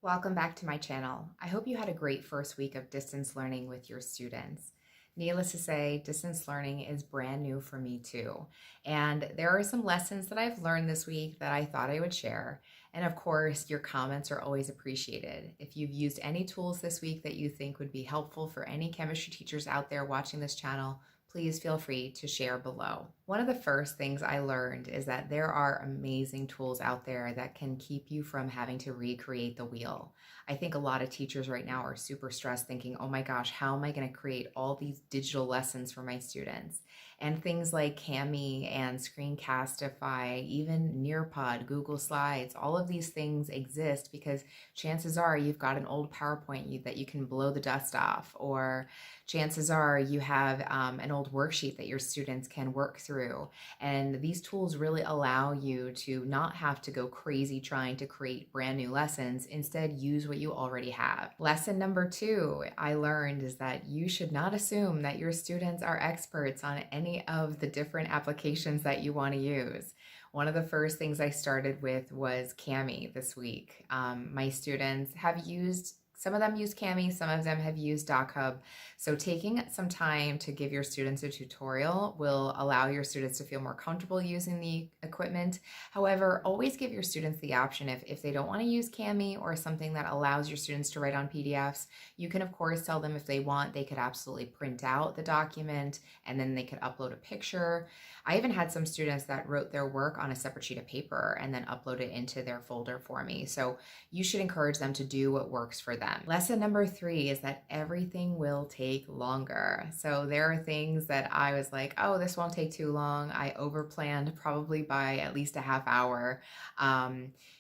Welcome back to my channel. I hope you had a great first week of distance learning with your students. Needless to say, distance learning is brand new for me too. And there are some lessons that I've learned this week that I thought I would share. And of course, your comments are always appreciated. If you've used any tools this week that you think would be helpful for any chemistry teachers out there watching this channel, please feel free to share below. One of the first things I learned is that there are amazing tools out there that can keep you from having to recreate the wheel. I think a lot of teachers right now are super stressed thinking, oh my gosh, how am I going to create all these digital lessons for my students? And things like Kami and Screencastify, even Nearpod, Google Slides, all of these things exist because chances are you've got an old PowerPoint that you can blow the dust off, or chances are you have an old worksheet that your students can work through. And these tools really allow you to not have to go crazy trying to create brand new lessons. Instead, use what you already have. Lesson number 2 I learned is that you should not assume that your students are experts on any of the different applications that you want to use. One of the first things I started with was Kami this week. My students have used some of them use Kami, some of them have used DocHub. So taking some time to give your students a tutorial will allow your students to feel more comfortable using the equipment. However, always give your students the option if they don't want to use Kami or something that allows your students to write on PDFs, you can of course tell them if they want, they could absolutely print out the document and then they could upload a picture. I even had some students that wrote their work on a separate sheet of paper and then upload it into their folder for me. So you should encourage them to do what works for them. Lesson number 3 is that everything will take longer. So there are things that I was like, oh, this won't take too long. I overplanned probably by at least a half hour.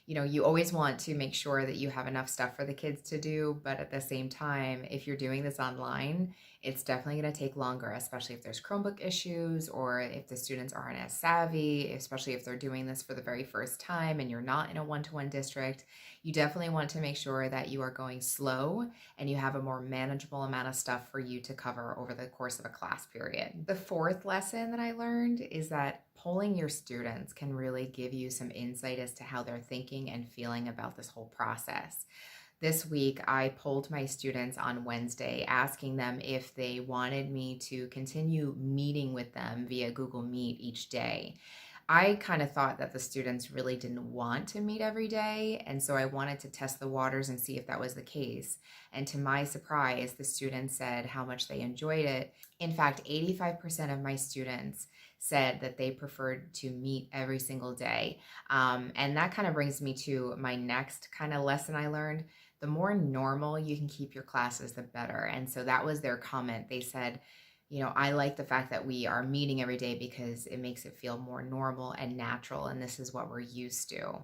You always want to make sure that you have enough stuff for the kids to do, but at the same time, if you're doing this online, it's definitely going to take longer, especially if there's Chromebook issues or if the students aren't as savvy, especially if they're doing this for the very first time and you're not in a one-to-one district. You definitely want to make sure that you are going slow and you have a more manageable amount of stuff for you to cover over the course of a class period. The 4th lesson that I learned is that polling your students can really give you some insight as to how they're thinking and feeling about this whole process. This week, I polled my students on Wednesday, asking them if they wanted me to continue meeting with them via Google Meet each day. I kind of thought that the students really didn't want to meet every day, and so I wanted to test the waters and see if that was the case. And to my surprise, the students said how much they enjoyed it. In fact, 85% of my students said that they preferred to meet every single day. And that kind of brings me to my next kind of lesson I learned. The more normal you can keep your classes, the better. And so that was their comment. They said, I like the fact that we are meeting every day because it makes it feel more normal and natural, and this is what we're used to.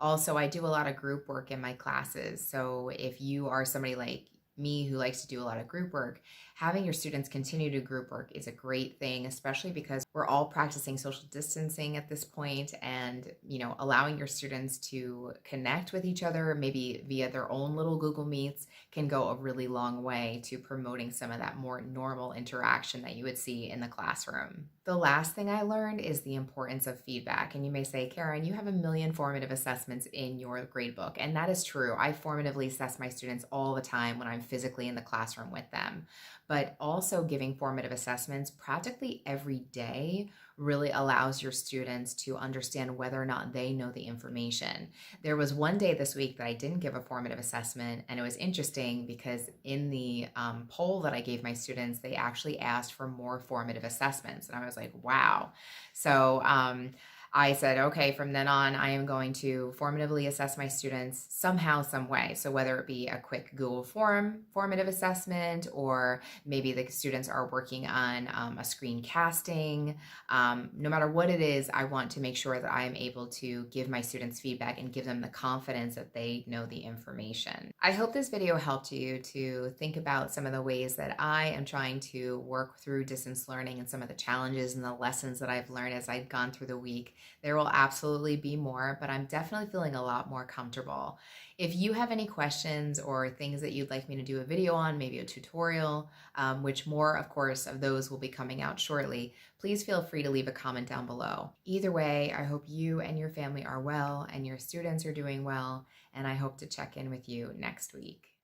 Also, I do a lot of group work in my classes. So if you are somebody like me who likes to do a lot of group work, having your students continue to group work is a great thing, especially because we're all practicing social distancing at this point, and allowing your students to connect with each other, maybe via their own little Google Meets, can go a really long way to promoting some of that more normal interaction that you would see in the classroom. The last thing I learned is the importance of feedback. And you may say, Karen, you have a million formative assessments in your gradebook. And that is true. I formatively assess my students all the time when I'm physically in the classroom with them. But also giving formative assessments practically every day really allows your students to understand whether or not they know the information. There was one day this week that I didn't give a formative assessment, and it was interesting because in the poll that I gave my students, they actually asked for more formative assessments, and I was like, wow. So I said, okay, from then on, I am going to formatively assess my students somehow, some way. So whether it be a quick Google formative assessment, or maybe the students are working on a screencasting, no matter what it is, I want to make sure that I am able to give my students feedback and give them the confidence that they know the information. I hope this video helped you to think about some of the ways that I am trying to work through distance learning and some of the challenges and the lessons that I've learned as I've gone through the week. There will absolutely be more, but I'm definitely feeling a lot more comfortable. If you have any questions or things that you'd like me to do a video on, maybe a tutorial, which more, of course, of those will be coming out shortly, please feel free to leave a comment down below. Either way, I hope you and your family are well and your students are doing well, and I hope to check in with you next week.